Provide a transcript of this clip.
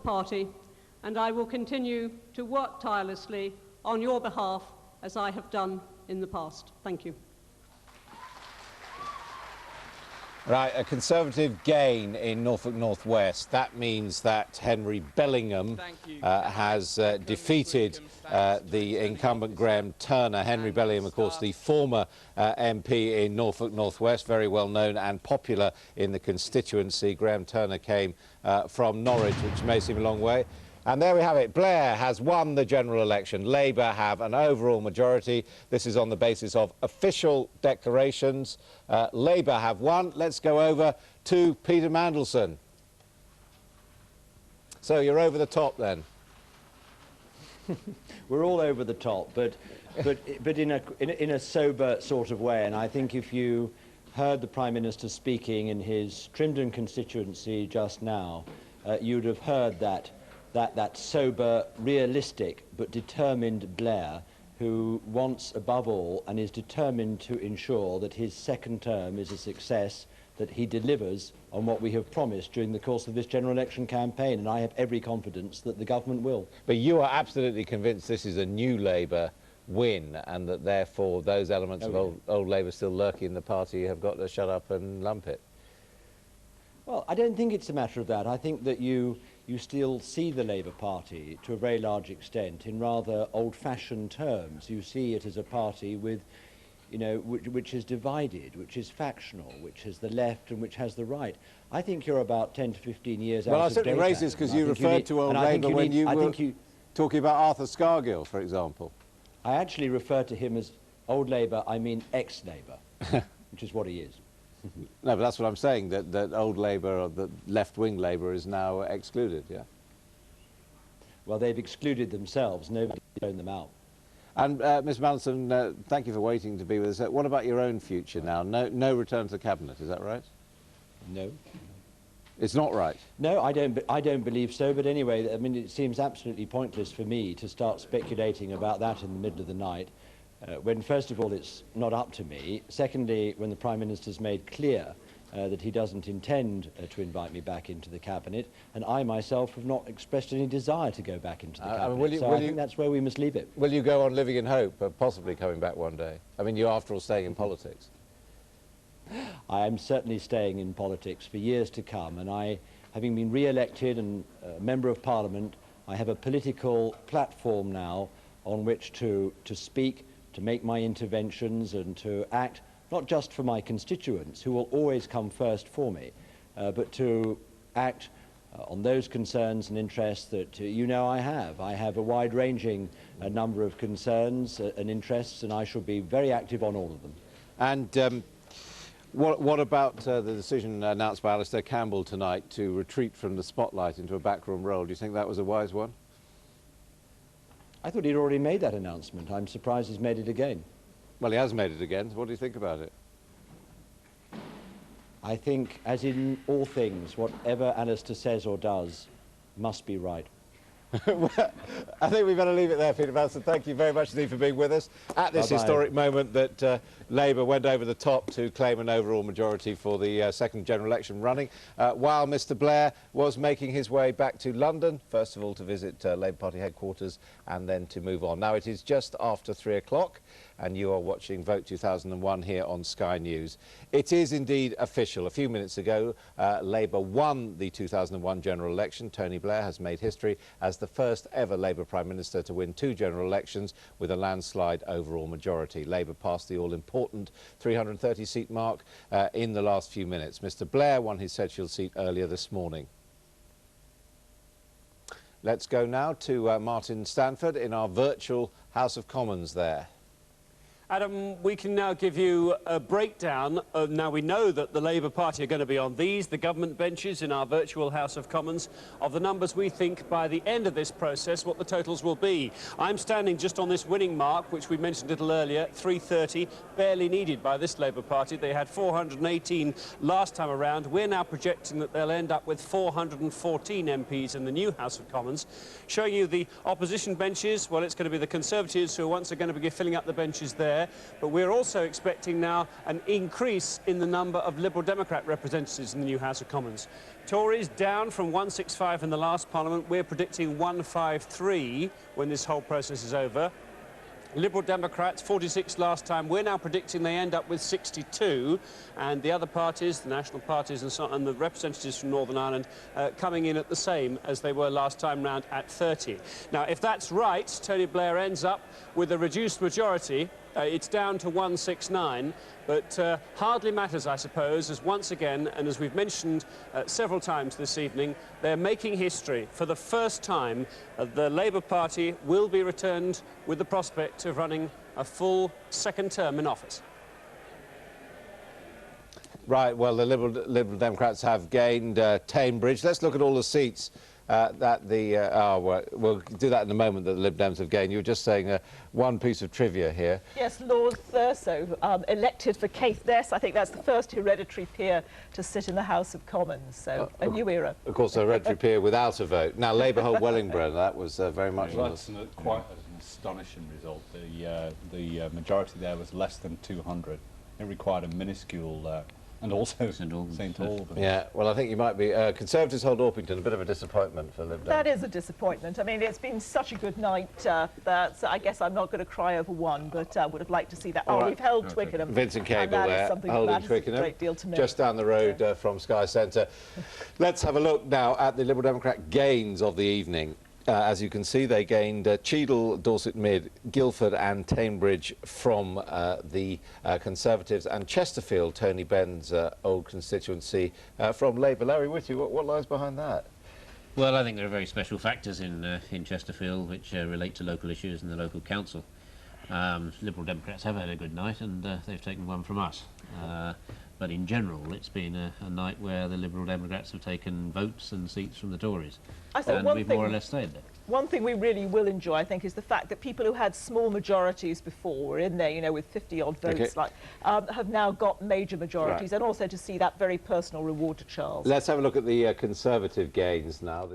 party, and I will continue to work tirelessly on your behalf as I have done in the past. Thank you. Right, a Conservative gain in Norfolk North West. That means that Henry Bellingham has defeated the incumbent Graham Turner. Henry Bellingham, of course, the former MP in Norfolk North West, very well known and popular in the constituency. Graham Turner came from Norwich, which may seem a long way. And there we have it. Blair has won the general election. Labour have an overall majority. This is on the basis of official declarations. Labour have won. Let's go over to Peter Mandelson. So you're over the top then? We're all over the top, but in a sober sort of way. And I think if you heard the Prime Minister speaking in his Trimdon constituency just now, you'd have heard that sober, realistic but determined Blair, who wants above all and is determined to ensure that his second term is a success, that he delivers on what we have promised during the course of this general election campaign, and I have every confidence that the government will. But you are absolutely convinced this is a new Labour win and that therefore those elements of old Labour still lurking in the party have got to shut up and lump it? Well, I don't think it's a matter of that. I think that you still see the Labour Party, to a very large extent, in rather old-fashioned terms. You see it as a party with, you know, which is divided, which is factional, which has the left and which has the right. I think you're about 10 to 15 years out of date. Well, I certainly raised this because you referred to old Labour when you were talking about Arthur Scargill, for example. I actually refer to him as old Labour, I mean ex-Labour, which is what he is. No, but that's what I'm saying, that old Labour, or the left-wing Labour, is now excluded, yeah? Well, they've excluded themselves. Nobody's thrown them out. And, Ms Mandelson, thank you for waiting to be with us. What about your own future now? No return to the Cabinet, is that right? No. It's not right? No, I don't believe so, but anyway, I mean, it seems absolutely pointless for me to start speculating about that in the middle of the night. When, first of all, it's not up to me. Secondly, when the Prime Minister's made clear that he doesn't intend to invite me back into the Cabinet, and I myself have not expressed any desire to go back into the Cabinet. I think that's where we must leave it. Will you go on living in hope of possibly coming back one day? I mean, you're, after all, staying in politics. I am certainly staying in politics for years to come, and I, having been re-elected and Member of Parliament, I have a political platform now on which to speak, to make my interventions and to act not just for my constituents, who will always come first for me, but to act on those concerns and interests that you know I have. I have a wide-ranging number of concerns and interests, and I shall be very active on all of them. And what about the decision announced by Alistair Campbell tonight to retreat from the spotlight into a backroom role? Do you think that was a wise one? I thought he'd already made that announcement. I'm surprised he's made it again. Well, he has made it again. What do you think about it? I think, as in all things, whatever Alistair says or does must be right. Well, I think we better leave it there, Peter Mandelson. Thank you very much indeed for being with us at this historic moment that Labour went over the top to claim an overall majority for the second general election running, while Mr Blair was making his way back to London, first of all to visit Labour Party headquarters and then to move on. Now it is just after 3 o'clock and you are watching Vote 2001 here on Sky News. It is indeed official. A few minutes ago, Labour won the 2001 general election. Tony Blair has made history as the first ever Labour Prime Minister to win 2 general elections with a landslide overall majority. Labour passed the all-important 330-seat mark in the last few minutes. Mr Blair won his Sedgefield seat earlier this morning. Let's go now to Martin Stanford in our virtual House of Commons there. Adam, we can now give you a breakdown. Now we know that the Labour Party are going to be on these, the government benches in our virtual House of Commons, of the numbers we think by the end of this process what the totals will be. I'm standing just on this winning mark, which we mentioned a little earlier, 330, barely needed by this Labour Party. They had 418 last time around. We're now projecting that they'll end up with 414 MPs in the new House of Commons. Showing you the opposition benches, well, it's going to be the Conservatives who are once again going to be filling up the benches there. there, but we're also expecting now an increase in the number of Liberal Democrat representatives in the new House of Commons. Tories down from 165 in the last Parliament. We're predicting 153 when this whole process is over. Liberal Democrats, 46 last time. We're now predicting they end up with 62, and the other parties, the national parties and so on, and the representatives from Northern Ireland coming in at the same as they were last time round at 30. Now, if that's right, Tony Blair ends up with a reduced majority. It's down to 169, but hardly matters, I suppose, as once again, and as we've mentioned several times this evening, they're making history. For the first time, the Labour Party will be returned with the prospect of running a full second term in office. Right, well, the Liberal Democrats have gained Cambridge. Let's look at all the seats that the... we'll do that in a moment, that the Lib Dems have gained. You were just saying one piece of trivia here. Yes, Lord Thurso, elected for Caithness. I think that's the first hereditary peer to sit in the House of Commons, so a new era. Of course, a hereditary peer without a vote. Now, Labour hold Wellingborough. That was very much... Well, that's quite an astonishing result. The majority there was less than 200. It required a minuscule... and also St Albans. Yeah, well, I think you might be... Conservatives hold Orpington, a bit of a disappointment for Lib Dems. That is a disappointment. I mean, it's been such a good night that I guess I'm not going to cry over one, but would have liked to see that. Oh, right. We've held Twickenham. Vincent Cable there, holding Twickenham, a great deal to me. just down the road from Sky Centre. Let's have a look now at the Liberal Democrat gains of the evening. As you can see, they gained Cheadle, Dorset Mid, Guildford and Cambridge from the Conservatives, and Chesterfield, Tony Benn's old constituency, from Labour. Larry Whitty, what lies behind that? Well, I think there are very special factors in Chesterfield which relate to local issues and the local council. Liberal Democrats have had a good night, and they've taken one from us. But in general, it's been a night where the Liberal Democrats have taken votes and seats from the Tories. And we've more or less stayed there. One thing we really will enjoy, I think, is the fact that people who had small majorities before were in there, you know, with 50-odd votes, have now got major majorities, and also to see that very personal reward to Charles. Let's have a look at the Conservative gains now.